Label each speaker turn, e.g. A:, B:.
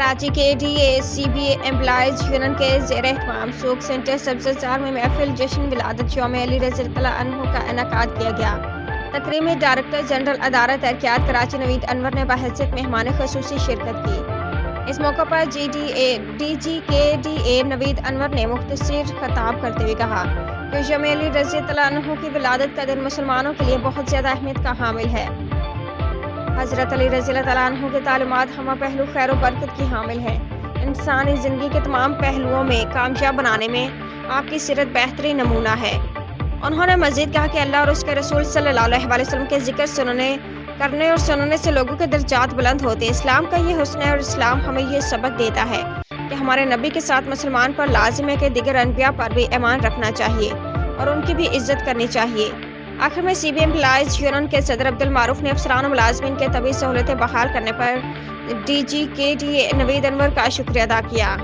A: कराची के DACB employees union के ज़ेर एहतमाम सूक सेंटर सब्ज़जार में महफिल जश्न विलादत यौम अली रज़ियल्लाहु अन्हु का इनेकाद किया गया। तकरीब में डायरेक्टर जनरल अदालत एहतियात कराची नवीद अनवर ने बहैसियत मेहमान ख़ुसूसी शिरकत की। इस मौके पर DGKDA नवीद अनवर ने मुख्तसर खिताब करते हुए कहा कि यौम अली रज़ियल्लाहु अन्हु की विलादत का दिन मुसलमानों के लिए बहुत ज़्यादा अहमियत का हामिल है। हज़रत अली रज़ियल्लाहु अन्हु की तालीमात हमा पहलू खैर और बरकत की हामिल है। इंसानी ज़िंदगी के तमाम पहलुओं में कामयाब बनाने में आपकी सीरत बेहतरीन नमूना है। उन्होंने मज़ीद कहा कि अल्लाह और उसके रसूल सल्लल्लाहु अलैहि वसल्लम के ज़िक्र करने और सुनने से लोगों के दर्जात बुलंद होते हैं। इस्लाम का ये हुस्न है और इस्लाम हमें ये सबक देता है कि हमारे नबी के साथ मुसलमान पर लाजिम है कि दीगर अनबिया पर भी ईमान रखना चाहिए और उनकी भी इज्जत करनी चाहिए। आखिर में CB एम्प्लॉइज यूनियन के सदर अब्दुल मारूफ ने अफसरान और मुलाजमीन के तबी सहूलतें बहाल करने पर DGKDA नवीद अनवर का शुक्रिया अदा किया।